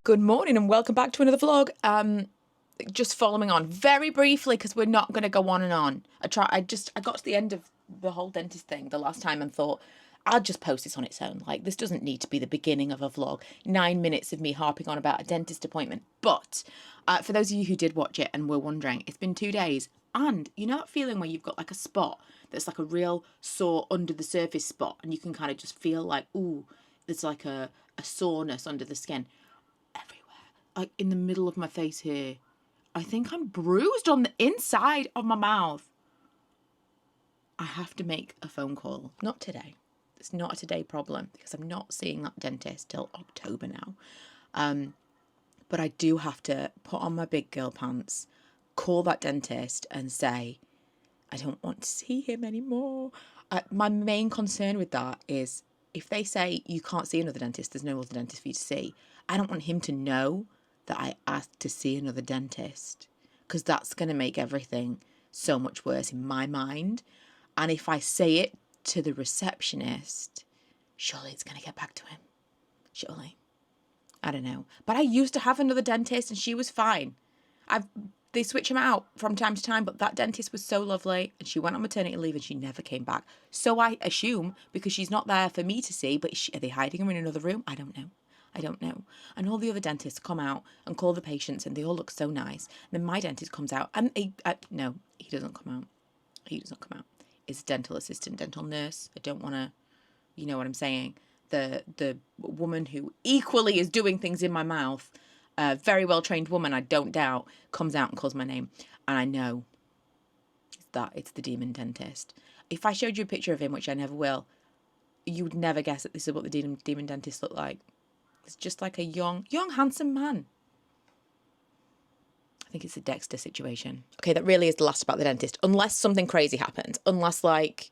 Good morning and welcome back to another vlog. Just following on very briefly because we're not going to go on and on. I got to the end of the whole dentist thing the last time and thought I'll just post this on its own. Like, this doesn't need to be the beginning of a vlog. 9 minutes of me harping on about a dentist appointment. But for those of you who did watch it and were wondering, it's been 2 days. And you know that feeling where you've got like a spot that's like a real sore under the surface spot and you can kind of just feel like, ooh, there's like a soreness under the skin. Like in the middle of my face here. I think I'm bruised on the inside of my mouth. I have to make a phone call. Not today. It's not a today problem because I'm not seeing that dentist till October now. But I do have to put on my big girl pants, call that dentist and say, I don't want to see him anymore. My main concern with that is if they say you can't see another dentist, there's no other dentist for you to see. I don't want him to know that I asked to see another dentist because that's going to make everything so much worse in my mind. And if I say it to the receptionist, surely it's going to get back to him. Surely. I don't know. But I used to have another dentist and she was fine. They switch them out from time to time, but that dentist was so lovely and she went on maternity leave and she never came back. So I assume because she's not there for me to see, but are they hiding her in another room? I don't know. And all the other dentists come out and call the patients and they all look so nice. And then my dentist comes out and no, he doesn't come out. He doesn't come out. He's a dental assistant, dental nurse. I don't want to, you know what I'm saying? The woman who equally is doing things in my mouth, a very well-trained woman, I don't doubt, comes out and calls my name. And I know it's the demon dentist. If I showed you a picture of him, which I never will, you would never guess that this is what the demon dentist looked like. It's just like a young, handsome man. I think it's a Dexter situation. Okay, that really is the last about the dentist. Unless something crazy happens. Unless, like,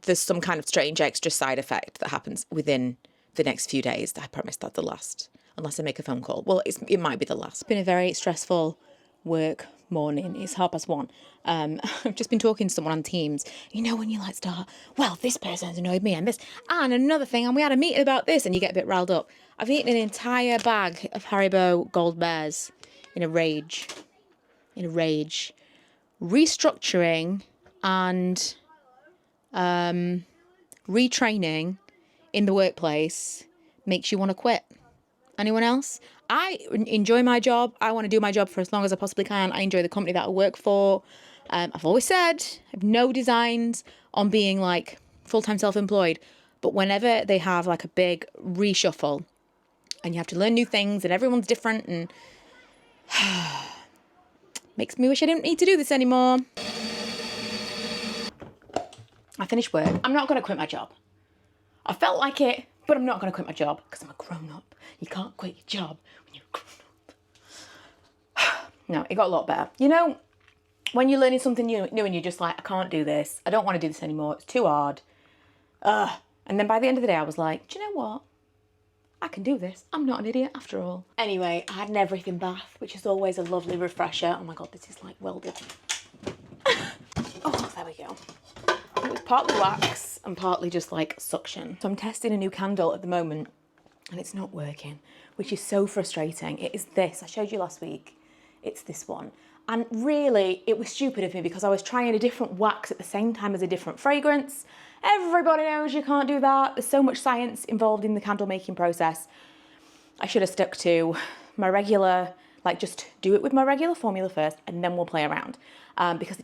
there's some kind of strange extra side effect that happens within the next few days. I promise that's the last. Unless I make a phone call. Well, it might be the last. It's been a very stressful work morning. It's 1:30. I've just been talking to someone on Teams. You know when you like start, well, this person's annoyed me and this and another thing and we had a meeting about this and you get a bit riled up. I've eaten an entire bag of Haribo Gold Bears in a rage. Restructuring and retraining in the workplace makes you want to quit. Anyone else? I enjoy my job. I want to do my job for as long as I possibly can. I enjoy the company that I work for. I've always said I have no designs on being like full-time self-employed. But whenever they have like a big reshuffle and you have to learn new things and everyone's different and makes me wish I didn't need to do this anymore. I finished work. I'm not going to quit my job. I felt like it, but I'm not going to quit my job because I'm a grown-up. You can't quit your job when you're a grown-up. No, it got a lot better. You know, when you're learning something new and you're just like, I can't do this. I don't want to do this anymore. It's too hard. And then by the end of the day, I was like, do you know what? I can do this. I'm not an idiot after all. Anyway, I had an everything bath, which is always a lovely refresher. Oh my God, this is like welded. Oh, there we go. It was partly wax and partly just like suction. So I'm testing a new candle at the moment and it's not working, which is so frustrating. It is this, I showed you last week. It's this one. And really, it was stupid of me because I was trying a different wax at the same time as a different fragrance. Everybody knows you can't do that. There's so much science involved in the candle making process. I should have stuck to my regular, like just do it with my regular formula first and then we'll play around. Because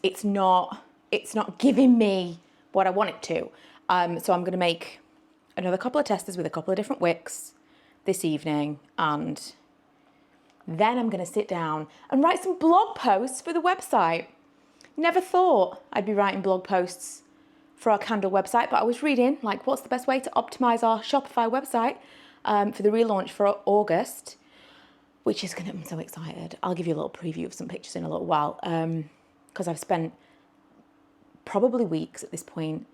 it's not giving me what I want it to. So I'm gonna make another couple of testers with a couple of different wicks this evening and then I'm gonna sit down and write some blog posts for the website. Never thought I'd be writing blog posts for our candle website, but I was reading like what's the best way to optimize our Shopify website for the relaunch for August, which is I'm so excited. I'll give you a little preview of some pictures in a little while because I've spent probably weeks at this point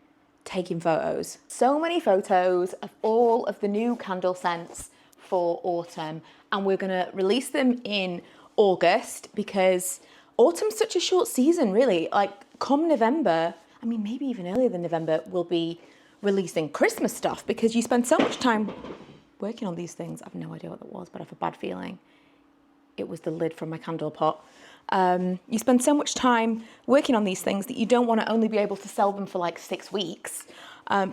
taking photos. So many photos of all of the new candle scents for autumn and we're gonna release them in August because autumn's such a short season really. Like come November, I mean maybe even earlier than November, we'll be releasing Christmas stuff because you spend so much time working on these things. I have no idea what that was, but I have a bad feeling it was the lid from my candle pot. You spend so much time working on these things that you don't want to only be able to sell them for like 6 weeks.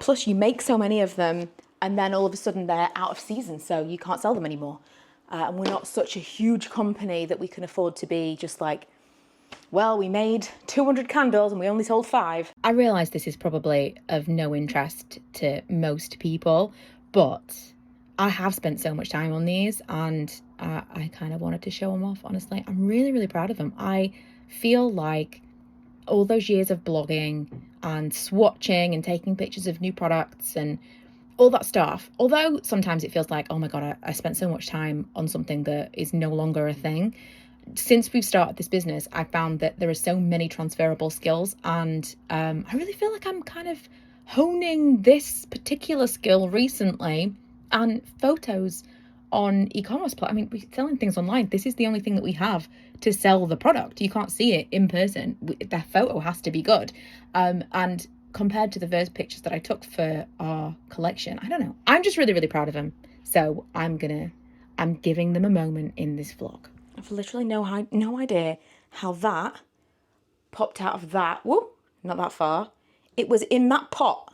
Plus you make so many of them and then all of a sudden they're out of season, so you can't sell them anymore. And we're not such a huge company that we can afford to be just like, well, we made 200 candles and we only sold 5. I realise this is probably of no interest to most people, but I have spent so much time on these and I kind of wanted to show them off, honestly. I'm really, really proud of them. I feel like all those years of blogging and swatching and taking pictures of new products and all that stuff, although sometimes it feels like, oh my God, I spent so much time on something that is no longer a thing. Since we've started this business, I found that there are so many transferable skills and I really feel like I'm kind of honing this particular skill recently. And photos on e-commerce I mean, we're selling things online. This is the only thing that we have to sell the product. You can't see it in person. The photo has to be good. And compared to the first pictures that I took for our collection, I don't know. I'm just really, really proud of them. So I'm giving them a moment in this vlog. I've literally no idea how that popped out of that. Whoa, not that far. It was in that pot.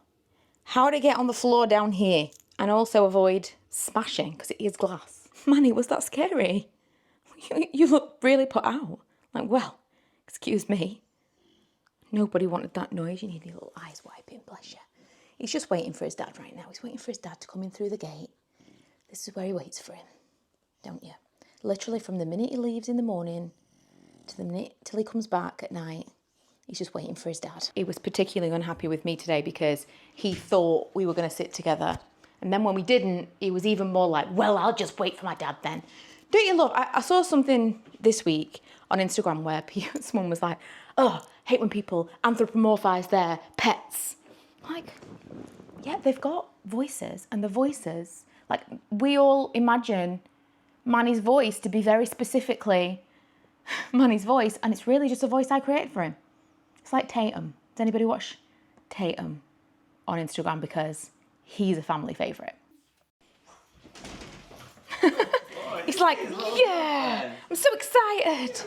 How did it get on the floor down here? And also avoid smashing, because it is glass. Manny, was that scary? You look really put out. Like, well, excuse me. Nobody wanted that noise. You need your little eyes wiping, bless you. He's just waiting for his dad right now. He's waiting for his dad to come in through the gate. This is where he waits for him, don't you? Literally from the minute he leaves in the morning to the minute till he comes back at night. He's just waiting for his dad. He was particularly unhappy with me today because he thought we were going to sit together. And then when we didn't, he was even more like, well, I'll just wait for my dad then. Don't you love, I saw something this week on Instagram where someone was like, oh, hate when people anthropomorphize their pets. Like, yeah, they've got voices. And the voices, like, we all imagine Manny's voice to be very specifically Manny's voice. And it's really just a voice I created for him. It's like Tatum. Does anybody watch Tatum on Instagram? Because he's a family favourite. He's like, yeah, I'm so excited.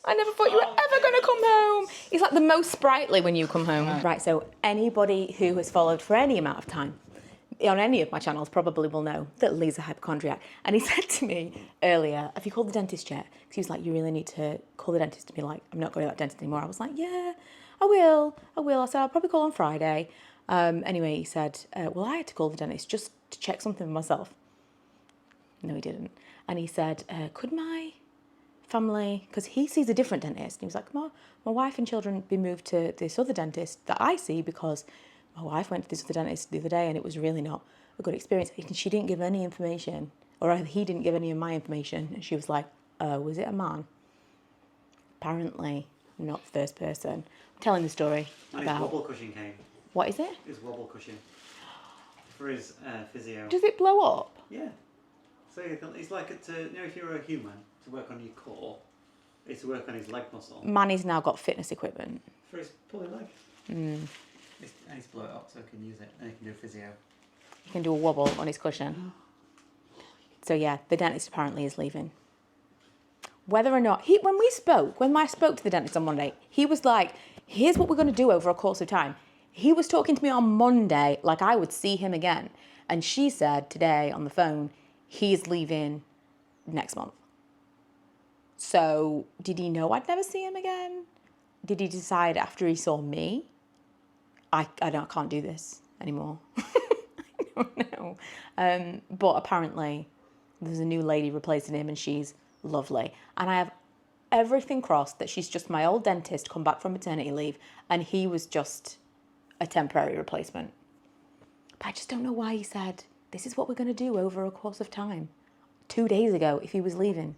I never thought you were ever going to come home. He's like the most sprightly when you come home. Right, so anybody who has followed for any amount of time on any of my channels probably will know that Lee's a hypochondriac. And he said to me earlier, have you called the dentist yet? Because he was like, you really need to call the dentist. To be like, I'm not going to that dentist anymore. I was like, yeah, I will. I said, I'll probably call on Friday. Anyway, he said, well, I had to call the dentist just to check something for myself. No, he didn't. And he said, could my family, because he sees a different dentist. And he was like, my wife and children be moved to this other dentist that I see because my wife went to this other dentist the other day and it was really not a good experience. And she didn't give any information, or he didn't give any of my information. And she was like, was it a man? Apparently not first person. I'm telling the story about... His wobble cushion came. What is it? His wobble cushion. For his physio. Does it blow up? Yeah. So it's like, if you're a human, to work on your core, it's to work on his leg muscle. Manny's now got fitness equipment. For his pulley leg. And he's blow it up so he can use it, and he can do physio. He can do a wobble on his cushion. So yeah, the dentist apparently is leaving. Whether or not, when I spoke to the dentist on Monday, he was like, here's what we're going to do over a course of time. He was talking to me on Monday like I would see him again. And she said today on the phone, he's leaving next month. So did he know I'd never see him again? Did he decide after he saw me, I can't do this anymore? I don't know. But apparently there's a new lady replacing him and she's lovely. And I have everything crossed that she's just my old dentist come back from maternity leave and he was just a temporary replacement. But I just don't know why he said, this is what we're going to do over a course of time. 2 days ago, if he was leaving.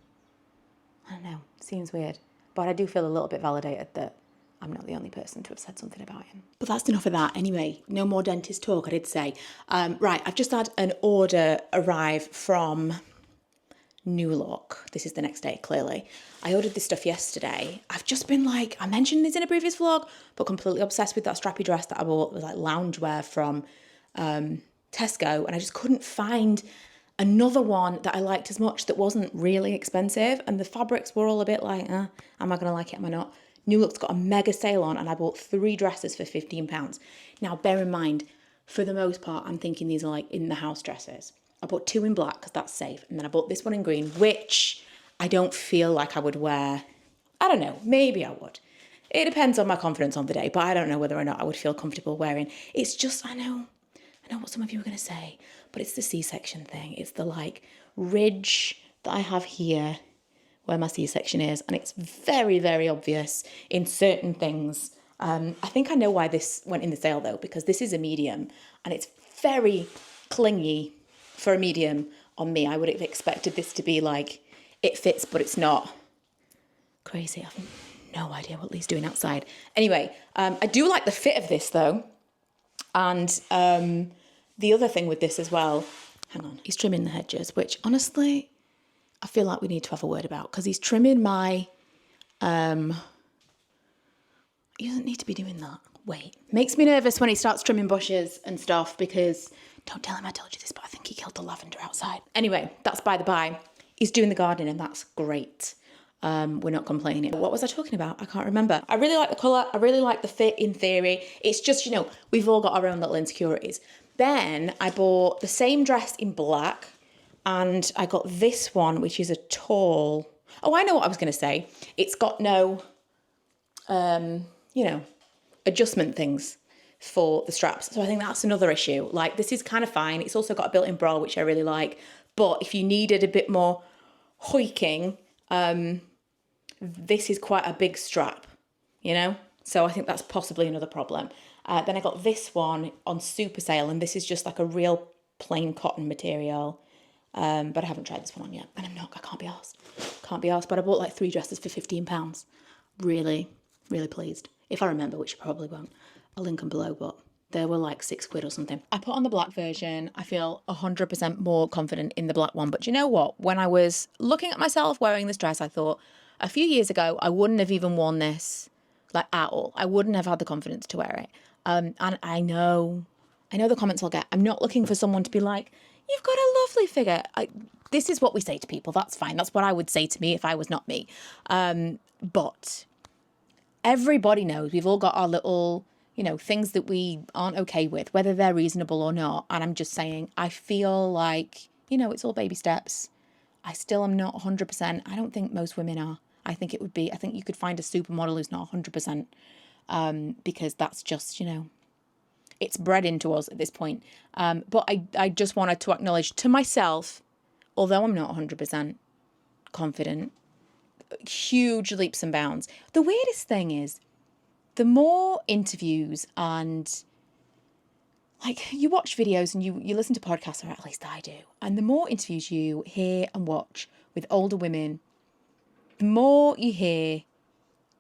I don't know, seems weird. But I do feel a little bit validated that I'm not the only person to have said something about him. But that's enough of that. Anyway, no more dentist talk, I did say. Right, I've just had an order arrive from New Look. This is the next day, clearly. I ordered this stuff yesterday. I've just been like, I mentioned this in a previous vlog, but completely obsessed with that strappy dress that I bought. It was like loungewear from Tesco, and I just couldn't find another one that I liked as much that wasn't really expensive. And the fabrics were all a bit like, am I going to like it, am I not? New Look's got a mega sale on, and I bought 3 dresses for £15. Now, bear in mind, for the most part, I'm thinking these are like in the house dresses. I bought 2 in black because that's safe. And then I bought this one in green, which I don't feel like I would wear. I don't know, maybe I would. It depends on my confidence on the day, but I don't know whether or not I would feel comfortable wearing. It's just, I know what some of you are going to say, but it's the C-section thing. It's the like ridge that I have here where my C-section is, and it's very, very obvious in certain things. I think I know why this went in the sale though, because this is a medium and it's very clingy for a medium on me. I would have expected this to be like, it fits, but it's not. Crazy. I've no idea what Lee's doing outside. Anyway, I do like the fit of this though. And the other thing with this as well, hang on, he's trimming the hedges, which honestly, I feel like we need to have a word about, because he's trimming my, he doesn't need to be doing that. Wait, makes me nervous when he starts trimming bushes and stuff, because don't tell him I told you this, but I think he killed the lavender outside. Anyway, that's by the by. He's doing the gardening and that's great. We're not complaining. What was I talking about? I can't remember. I really like the colour. I really like the fit in theory. It's just, you know, we've all got our own little insecurities. Then I bought the same dress in black, and I got this one, which is a tall. Oh, I know what I was going to say. It's got no, you know, adjustment things for the straps. So I think that's another issue. Like, this is kind of fine. It's also got a built-in bra, which I really like. But if you needed a bit more hoiking, this is quite a big strap, you know? So I think that's possibly another problem. Then I got this one on super sale, and this is just like a real plain cotton material. But I haven't tried this one on yet. And I can't be arsed. Can't be arsed. But I bought like 3 dresses for £15. Really, really pleased. If I remember, which I probably won't. I'll link them below, but they were like £6 or something. I put on the black version. I feel 100% more confident in the black one. But you know what? When I was looking at myself wearing this dress, I thought a few years ago, I wouldn't have even worn this like at all. I wouldn't have had the confidence to wear it. And I know the comments I'll get. I'm not looking for someone to be like, you've got a lovely figure. This is what we say to people. That's fine. That's what I would say to me if I was not me. But everybody knows we've all got our little, you know, things that we aren't okay with, whether they're reasonable or not. And I'm just saying, I feel like, you know, it's all baby steps. I still am not 100%. I don't think most women are. I think you could find a supermodel who's not 100%, because that's just, you know, it's bred into us at this point. But I just wanted to acknowledge to myself, although I'm not 100% confident, huge leaps and bounds. The weirdest thing is, the more interviews and like you watch videos and you listen to podcasts, or at least I do, and the more interviews you hear and watch with older women, the more you hear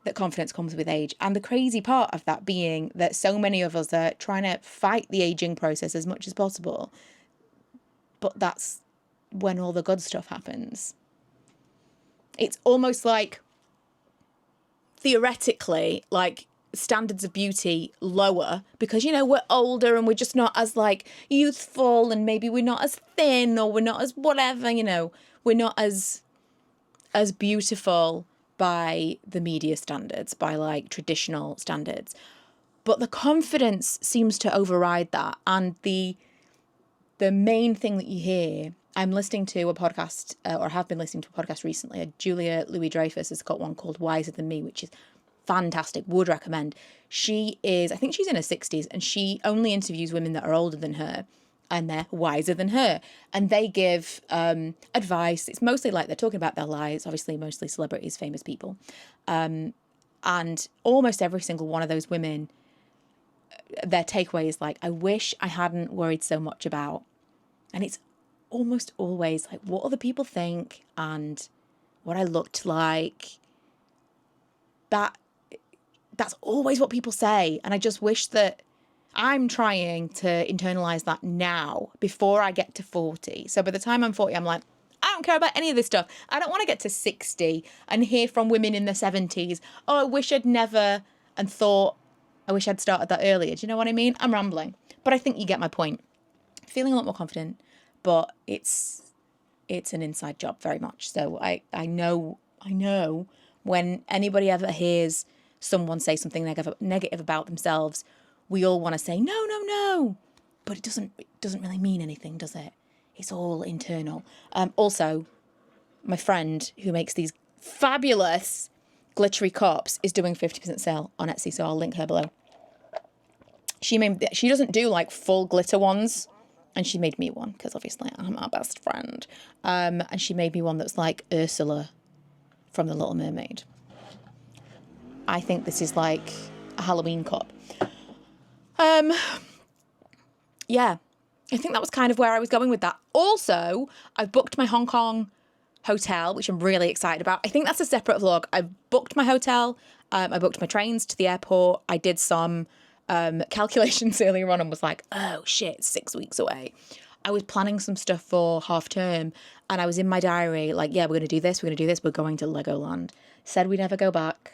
that confidence comes with age. And the crazy part of that being that so many of us are trying to fight the aging process as much as possible. But that's when all the good stuff happens. It's almost like, theoretically, like standards of beauty lower because, you know, we're older and we're just not as like youthful, and maybe we're not as thin, or we're not as whatever, you know, we're not as beautiful by the media standards, by like traditional standards. But the confidence seems to override that. And the main thing that you hear, I'm listening to a podcast, or have been listening to a podcast recently. Julia Louis-Dreyfus has got one called Wiser Than Me, which is fantastic, would recommend. She is, I think she's in her 60s, and she only interviews women that are older than her, and they're wiser than her. And they give advice. It's mostly like they're talking about their lives, obviously mostly celebrities, famous people. And almost every single one of those women, their takeaway is like, I wish I hadn't worried so much about. And it's almost always like what other people think and what I looked like. That's always what people say. And I just wish that I'm trying to internalize that now before I get to 40. So by the time I'm 40, I'm like, I don't care about any of this stuff. I don't want to get to 60 and hear from women in their 70s, oh, I wish I'd never, and thought, I wish I'd started that earlier. Do you know what I mean? I'm rambling. But I think you get my point. feeling a lot more confident, but it's an inside job very much. So I know when anybody ever hears someone say something negative about themselves, we all want to say no, no, no, but it doesn't really mean anything, does it? It's all internal. Also, my friend who makes these fabulous glittery cups is doing 50% sale on Etsy, so I'll link her below. She doesn't do like full glitter ones, and she made me one because obviously I'm our best friend. And she made me one that's like Ursula from The Little Mermaid. I think this is like a Halloween cup. Yeah, I think that was kind of where I was going with that. Also, I've booked my Hong Kong hotel, which I'm really excited about. I think that's a separate vlog. I booked my hotel. I booked my trains to the airport. I did some calculations earlier on and was like, oh shit, 6 weeks away. I was planning some stuff for half term, and I was in my diary like, yeah, we're going to do this, we're going to Legoland. Said we'd never go back.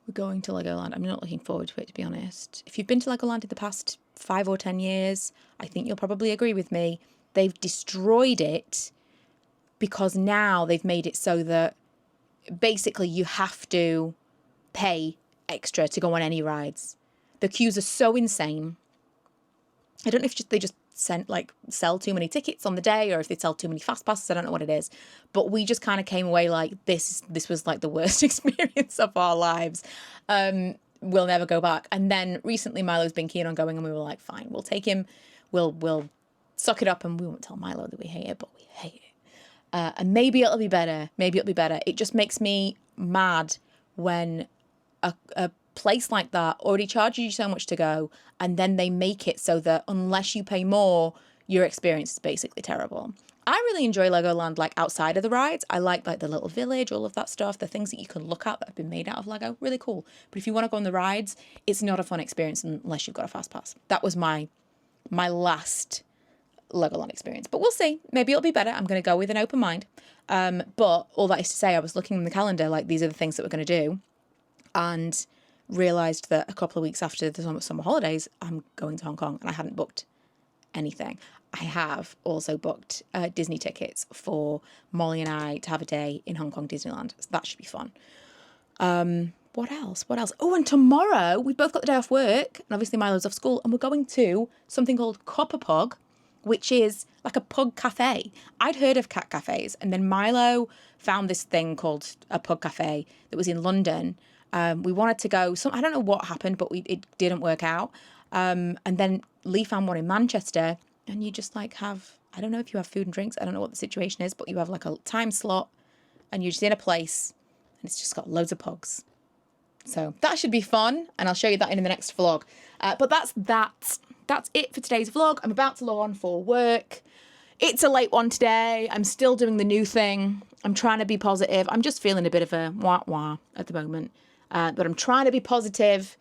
We're going to Legoland. I'm not looking forward to it, to be honest. If you've been to Legoland in the past 5 or 10 years, I think you'll probably agree with me. They've destroyed it because now they've made it so that basically you have to pay extra to go on any rides. The queues are so insane. I don't know if they just sell too many tickets on the day, or if they sell too many fast passes. I don't know what it is, but we just kind of came away like this was like the worst experience of our lives. We'll never go back. And then recently Milo's been keen on going, and we were like, fine, we'll take him. We'll suck it up, and we won't tell Milo that we hate it, but we hate it. And maybe it'll be better. It just makes me mad when a place like that already charges you so much to go, and then they make it so that unless you pay more, your experience is basically terrible. I really enjoy Legoland, like outside of the rides. I like the little village, all of that stuff, the things that you can look at that have been made out of Lego, really cool. But if you want to go on the rides, it's not a fun experience unless you've got a fast pass. That was my last Legoland experience, but we'll see. Maybe it'll be better. I'm going to go with an open mind. But all that is to say, I was looking in the calendar, like these are the things that we're going to do, and realised that a couple of weeks after the summer holidays, I'm going to Hong Kong, and I hadn't booked anything. I have also booked Disney tickets for Molly and I to have a day in Hong Kong Disneyland. So that should be fun. What else? Oh, and tomorrow we've both got the day off work, and obviously Milo's off school, and we're going to something called Copper Pug, which is like a pug cafe. I'd heard of cat cafes, and then Milo found this thing called a pug cafe that was in London. We wanted to go. I don't know what happened, but it didn't work out. And then Lee found one in Manchester, and you just like have, I don't know if you have food and drinks. I don't know what the situation is, but you have like a time slot, and you're just in a place, and it's just got loads of pugs. So that should be fun, and I'll show you that in the next vlog. But that's it for today's vlog. I'm about to log on for work. It's a late one today. I'm still doing the new thing. I'm trying to be positive. I'm just feeling a bit of a wah-wah at the moment. But I'm trying to be positive,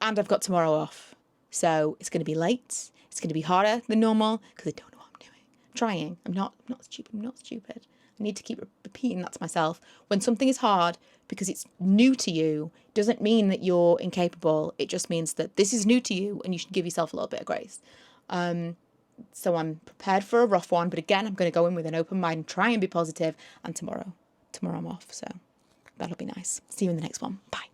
and I've got tomorrow off. So it's going to be late. It's going to be harder than normal because I don't know what I'm doing. I'm trying. I'm not stupid. I need to keep repeating that to myself. When something is hard because it's new to you, doesn't mean that you're incapable. It just means that this is new to you, and you should give yourself a little bit of grace. So I'm prepared for a rough one, but again, I'm going to go in with an open mind and try and be positive. And tomorrow I'm off. So that'll be nice. See you in the next one. Bye.